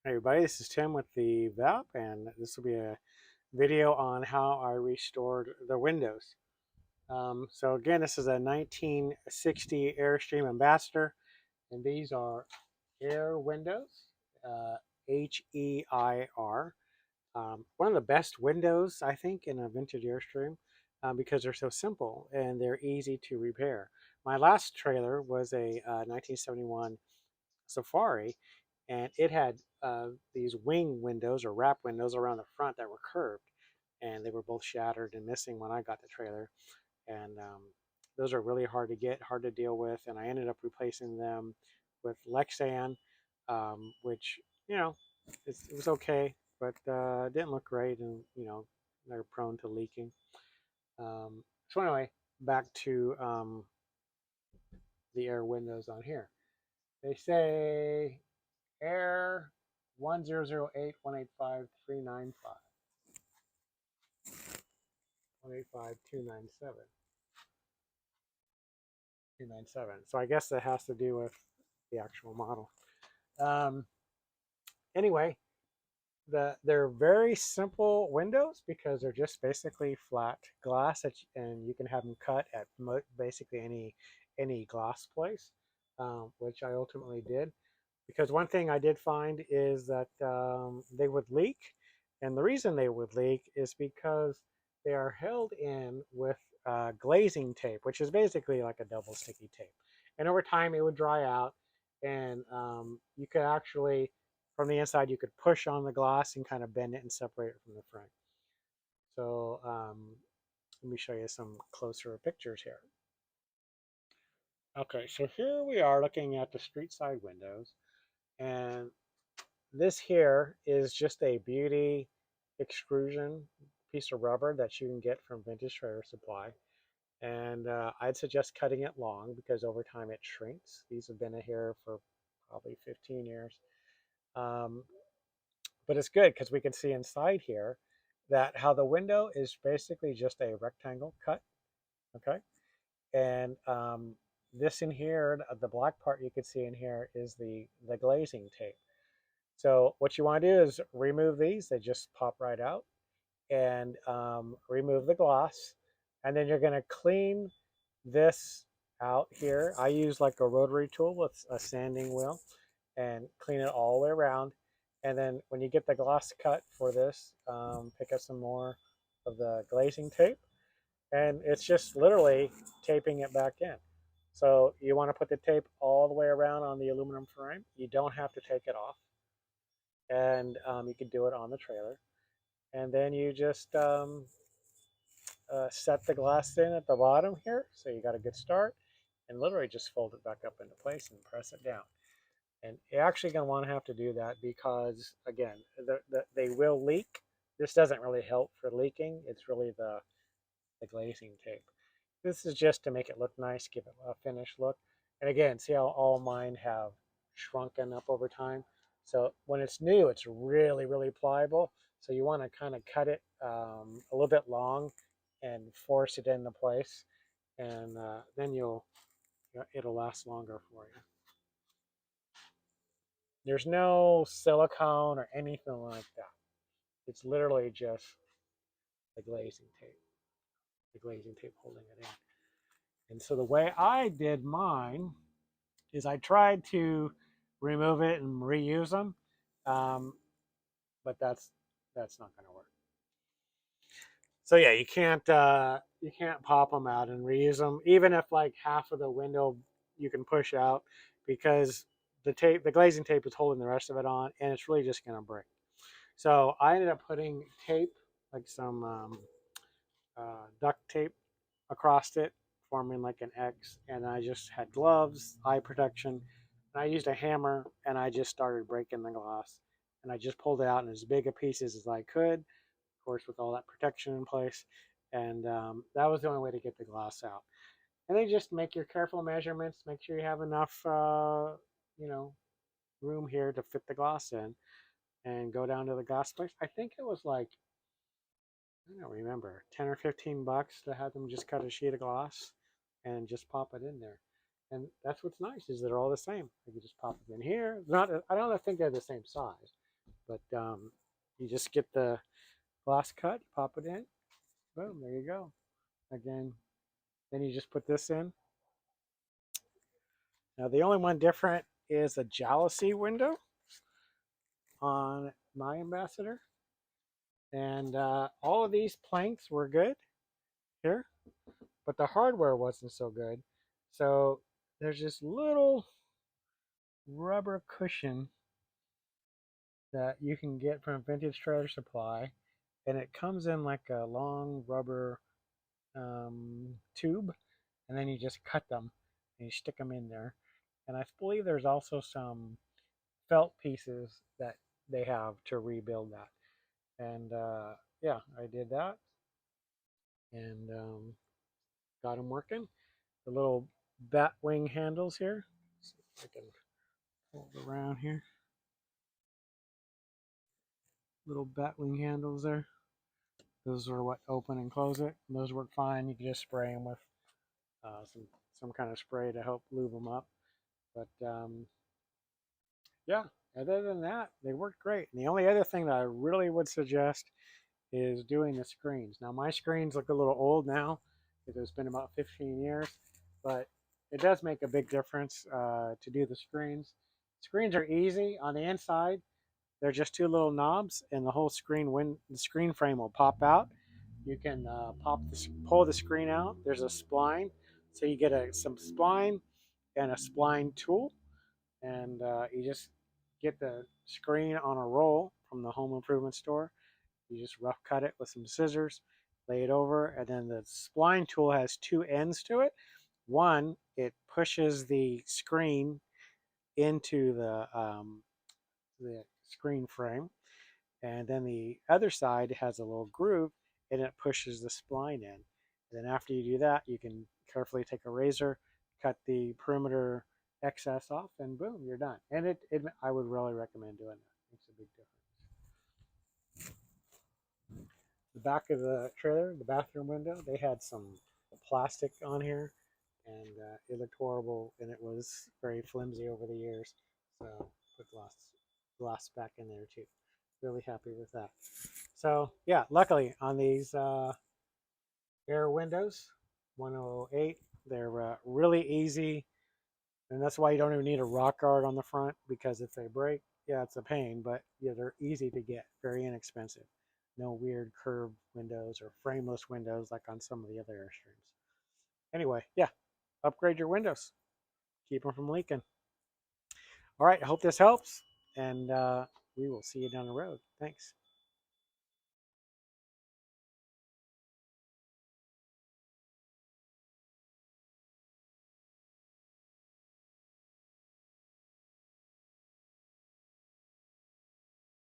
Hey everybody, this is Tim with the VAP, and this will be a video on how I restored the windows. So again, this is a 1960 Airstream Ambassador, and these are air windows, uh, H-E-I-R. One of the best windows, I think, in a vintage Airstream because they're so simple and they're easy to repair. My last trailer was a 1971 Safari, and it had these wing windows or wrap windows around the front that were curved, and they were both shattered and missing when I got the trailer. And those are really hard to get, hard to deal with, and I ended up replacing them with Lexan, which it was okay, but it didn't look great, and they're prone to leaking. So anyway, back to the air windows on here. They say Air 1008185395 185297 297. So I guess that has to do with the actual model. Um, anyway, they're very simple windows because they're just basically flat glass, and you can have them cut at basically any glass place, which I ultimately did. Because one thing I did find is that they would leak, and the reason they would leak is because they are held in with glazing tape, which is basically like a double sticky tape. And over time, it would dry out, and you could actually, from the inside, you could push on the glass and kind of bend it and separate it from the front. So let me show you some closer pictures here. Okay, so here we are looking at the street side windows, and this here is just a beauty extrusion piece of rubber that you can get from Vintage Trailer Supply. And I'd suggest cutting it long because over time it shrinks. These have been here for probably 15 years. Um, but it's good because we can see inside here that how the window is basically just a rectangle cut. Okay. And this in here, the black part you can see in here is the glazing tape. So what you want to do is remove these. They just pop right out, and remove the gloss. And then you're going to clean this out here. I use like a rotary tool with a sanding wheel and clean it all the way around. And then when you get the gloss cut for this, pick up some more of the glazing tape. And it's just literally taping it back in. So you want to put the tape all the way around on the aluminum frame. You don't have to take it off, and you can do it on the trailer. And then you just set the glass in at the bottom here, so you got a good start, and literally just fold it back up into place and press it down. And you're actually going to want to have to do that because, again, they will leak. This doesn't really help for leaking. It's really the glazing tape. This is just to make it look nice, give it a finished look. And again, see how all mine have shrunken up over time? So when it's new, it's really, really pliable. So you want to kind of cut it a little bit long and force it into place. And then it'll last longer for you. There's no silicone or anything like that. It's literally just the glazing tape holding it in. And so the way I did mine is I tried to remove it and reuse them, but that's not going to work. So yeah, you can't pop them out and reuse them, even if like half of the window you can push out, because the glazing tape is holding the rest of it on, and it's really just going to break. So I ended up putting tape, like some duct tape, across it, forming like an X. And I just had gloves, eye protection, and I used a hammer, and I just started breaking the glass. And I just pulled it out in as big a pieces as I could, of course, with all that protection in place. And that was the only way to get the glass out. And then just make your careful measurements. Make sure you have enough, you know, room here to fit the glass in, and go down to the glass place. I think it was like, I don't remember, 10 or 15 bucks to have them just cut a sheet of glass and just pop it in there. And that's what's nice, is they're all the same. You can just pop them in here. Not, I don't think they're the same size, But you just get the glass cut, pop it in, boom, there you go. Again, then you just put this in. Now the only one different is a jalousie window on my Ambassador. And all of these planks were good here, but the hardware wasn't so good. So there's this little rubber cushion that you can get from Vintage Trailer Supply, and it comes in like a long rubber tube, and then you just cut them and you stick them in there. And I believe there's also some felt pieces that they have to rebuild that. And yeah, I did that and got them working. The little bat wing handles here. Let's see if I can hold it around here. Little bat wing handles there. Those are what open and close it. And those work fine. You can just spray them with some kind of spray to help lube them up. But yeah, other than that, they worked great. And the only other thing that I really would suggest is doing the screens. Now my screens look a little old now because it's been about 15 years, but it does make a big difference to do the screens. Screens are easy. On the inside, they're just two little knobs, and the whole screen, when the screen frame will pop out, you can pull the screen out. There's a spline, so you get some spline and a spline tool, and you just get the screen on a roll from the home improvement store. You just rough cut it with some scissors, lay it over, and then the spline tool has two ends to it. One, it pushes the screen into the screen frame, and then the other side has a little groove, and it pushes the spline in. And then after you do that, you can carefully take a razor, cut the perimeter excess off, and boom, you're done. And I would really recommend doing that. It makes a big difference. The back of the trailer, the bathroom window, they had some plastic on here, and it looked horrible, and it was very flimsy over the years. So put glass back in there too. Really happy with that. So yeah, luckily on these air windows, 108, they're really easy, and that's why you don't even need a rock guard on the front, because if they break, yeah, it's a pain, but yeah, they're easy to get, very inexpensive. No weird curved windows or frameless windows like on some of the other Airstreams. Anyway, yeah, upgrade your windows. Keep them from leaking. All right, I hope this helps, and we will see you down the road. Thanks.